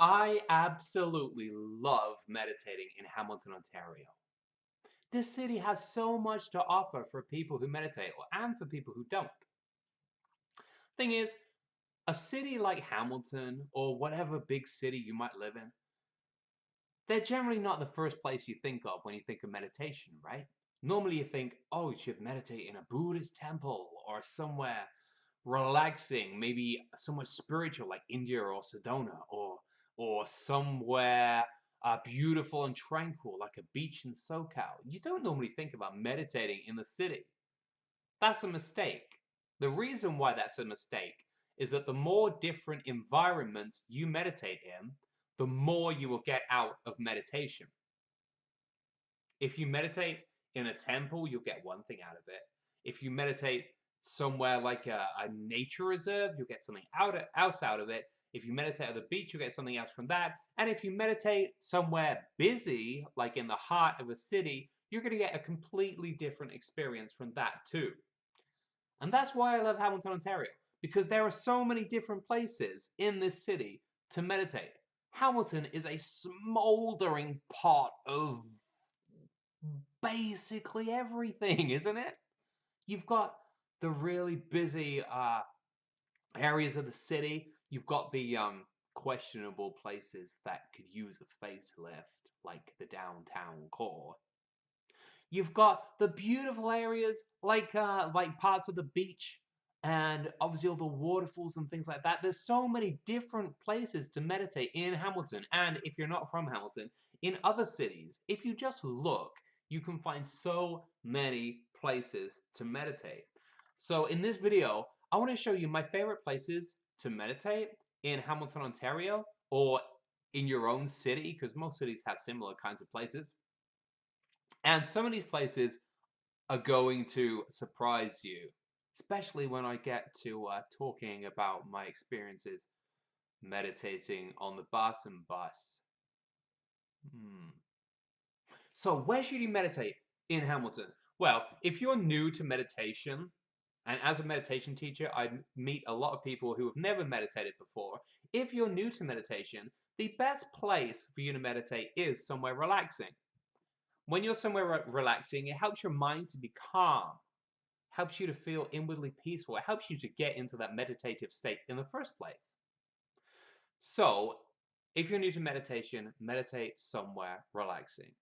I absolutely love meditating in Hamilton, Ontario. This city has so much to offer for people who meditate and for people who don't. Thing is, a city like Hamilton or whatever big city you might live in, they're generally not the first place you think of when you think of meditation, right? Normally you think, oh, you should meditate in a Buddhist temple or somewhere relaxing, maybe somewhere spiritual like India or Sedona, or somewhere beautiful and tranquil like a beach in SoCal. You don't normally think about meditating in the city. That's a mistake. The reason why that's a mistake is that the more different environments you meditate in, the more you will get out of meditation. If you meditate in a temple, you'll get one thing out of it. If you meditate somewhere like a nature reserve, you'll get something else out of it. If you meditate at the beach, you'll get something else from that. And if you meditate somewhere busy, like in the heart of a city, you're going to get a completely different experience from that too. And that's why I love Hamilton, Ontario, because there are so many different places in this city to meditate. Hamilton is a smoldering pot of basically everything, isn't it? You've got the really busy areas of the city. You've got the questionable places that could use a facelift, like the downtown core. You've got the beautiful areas like parts of the beach and obviously all the waterfalls and things like that. There's so many different places to meditate in Hamilton. And if you're not from Hamilton, in other cities, if you just look, you can find so many places to meditate. So in this video, I want to show you my favorite places to meditate in Hamilton, Ontario, or in your own city, because most cities have similar kinds of places. And some of these places are going to surprise you, especially when I get to talking about my experiences meditating on the Barton bus. Hmm. So, where should you meditate in Hamilton? Well, if you're new to meditation, and as a meditation teacher, I meet a lot of people who have never meditated before. If you're new to meditation, the best place for you to meditate is somewhere relaxing. When you're somewhere relaxing, it helps your mind to be calm, helps you to feel inwardly peaceful. It helps you to get into that meditative state in the first place. So, if you're new to meditation, meditate somewhere relaxing.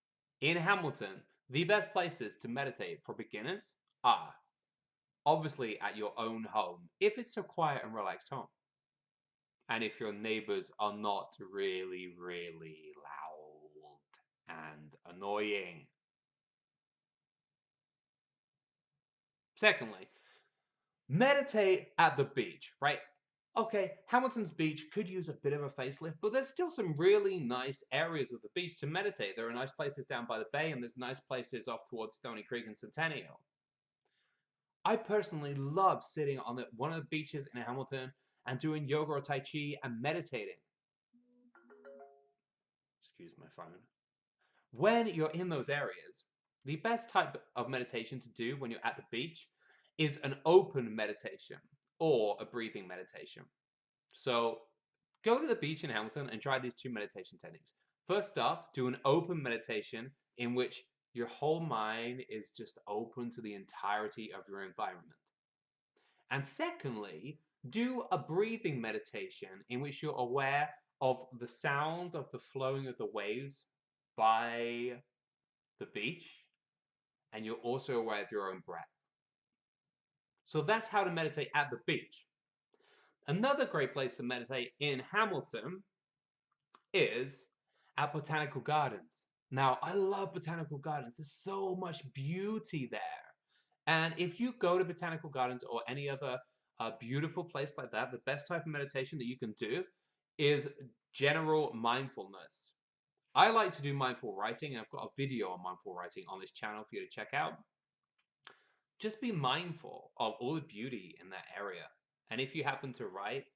In Hamilton, the best places to meditate for beginners are obviously at your own home, if it's a quiet and relaxed home. And if your neighbors are not really, really loud and annoying. Secondly, meditate at the beach, right? Okay, Hamilton's beach could use a bit of a facelift, but there's still some really nice areas of the beach to meditate. There are nice places down by the bay, and there's nice places off towards Stony Creek and Centennial. I personally love sitting on one of the beaches in Hamilton and doing yoga or Tai Chi and meditating. Excuse my phone. When you're in those areas, the best type of meditation to do when you're at the beach is an open meditation or a breathing meditation. So go to the beach in Hamilton and try these two meditation techniques. First off, do an open meditation in which your whole mind is just open to the entirety of your environment. And secondly, do a breathing meditation in which you're aware of the sound of the flowing of the waves by the beach, and you're also aware of your own breath. So that's how to meditate at the beach. Another great place to meditate in Hamilton is at Botanical Gardens. Now, I love Botanical Gardens. There's so much beauty there. And if you go to Botanical Gardens or any other beautiful place like that, the best type of meditation that you can do is general mindfulness. I like to do mindful writing, and I've got a video on mindful writing on this channel for you to check out. Just be mindful of all the beauty in that area. And if you happen to write,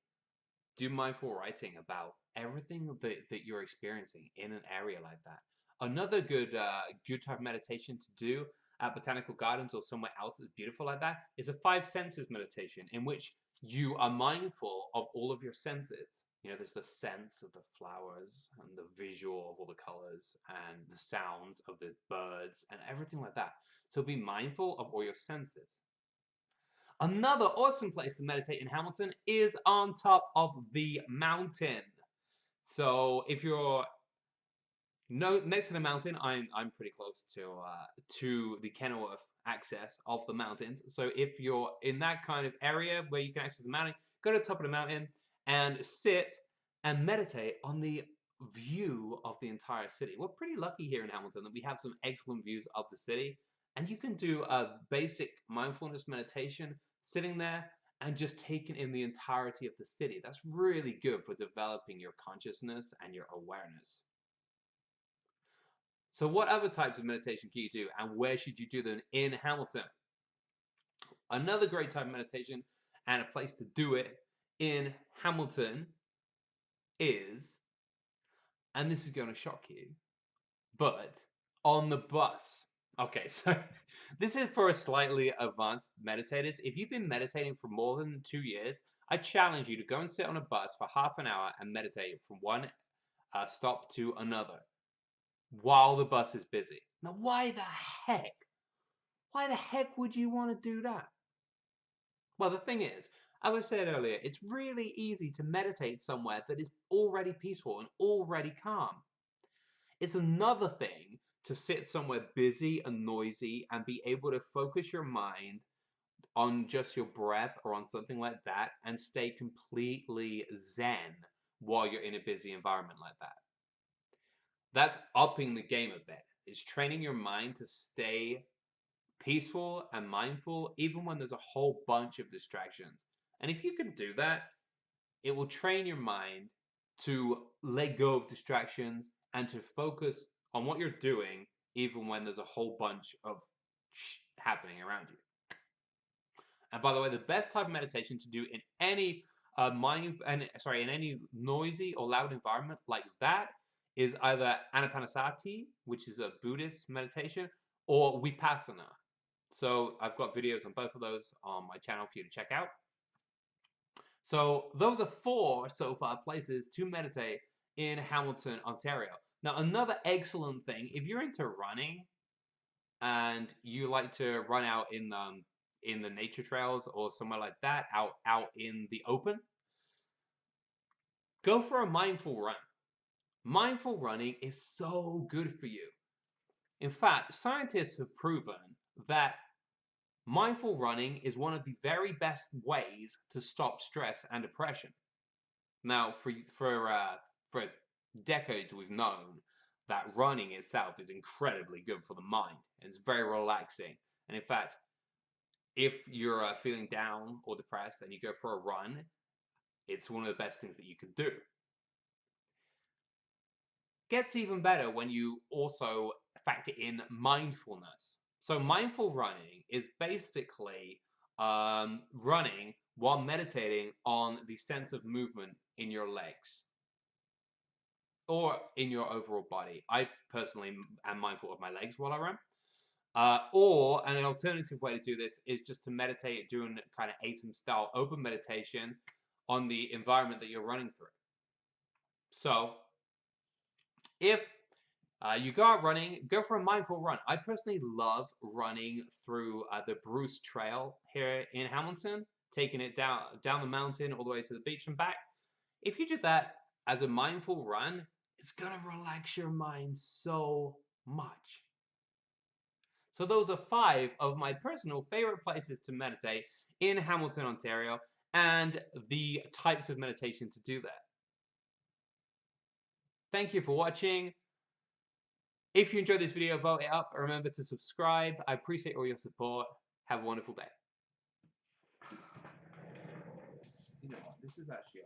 do mindful writing about everything that you're experiencing in an area like that. Another good type of meditation to do at Botanical Gardens or somewhere else that's beautiful like that, is a five senses meditation in which you are mindful of all of your senses. You know, there's the sense of the flowers and the visual of all the colors and the sounds of the birds and everything like that. So be mindful of all your senses. Another awesome place to meditate in Hamilton is on top of the mountain. So if you're next to the mountain, I'm pretty close to the Kenilworth access of the mountains. So if you're in that kind of area where you can access the mountain, go to the top of the mountain and sit and meditate on the view of the entire city. We're pretty lucky here in Hamilton that we have some excellent views of the city, and you can do a basic mindfulness meditation sitting there and just taking in the entirety of the city. That's really good for developing your consciousness and your awareness. So what other types of meditation can you do, and where should you do them in Hamilton? Another great type of meditation and a place to do it in Hamilton is, and this is going to shock you, but on the bus. Okay, so this is for slightly advanced meditators. If you've been meditating for more than 2 years, I challenge you to go and sit on a bus for half an hour and meditate from one stop to another while the bus is busy. Now, why the heck? Why the heck would you want to do that? Well, the thing is, as I said earlier, it's really easy to meditate somewhere that is already peaceful and already calm. It's another thing to sit somewhere busy and noisy and be able to focus your mind on just your breath or on something like that and stay completely zen while you're in a busy environment like that. That's upping the game a bit. It's training your mind to stay peaceful and mindful even when there's a whole bunch of distractions. And if you can do that, it will train your mind to let go of distractions and to focus on what you're doing even when there's a whole bunch of happening around you. And by the way, the best type of meditation to do in any in any noisy or loud environment like that is either anapanasati, which is a Buddhist meditation, or vipassana. So I've got videos on both of those on my channel for you to check out. So those are 4 so far places to meditate in Hamilton, Ontario. Now, another excellent thing, if you're into running and you like to run out in the nature trails or somewhere like that, out in the open, go for a mindful run. Mindful running is so good for you. In fact, scientists have proven that mindful running is one of the very best ways to stop stress and depression. Now, for decades, we've known that running itself is incredibly good for the mind, and it's very relaxing. And in fact, if you're feeling down or depressed and you go for a run, it's one of the best things that you can do. Gets even better when you also factor in mindfulness. So mindful running is basically running while meditating on the sense of movement in your legs or in your overall body. I personally am mindful of my legs while I run. Or an alternative way to do this is just to meditate, doing kind of ASM style open meditation on the environment that you're running through. So if you go out running, go for a mindful run. I personally love running through the Bruce Trail here in Hamilton, taking it down the mountain all the way to the beach and back. If you do that as a mindful run, it's gonna relax your mind so much. So those are 5 of my personal favorite places to meditate in Hamilton, Ontario, and the types of meditation to do that. Thank you for watching. If you enjoyed this video, vote it up. Remember to subscribe. I appreciate all your support. Have a wonderful day. You know what? This is actually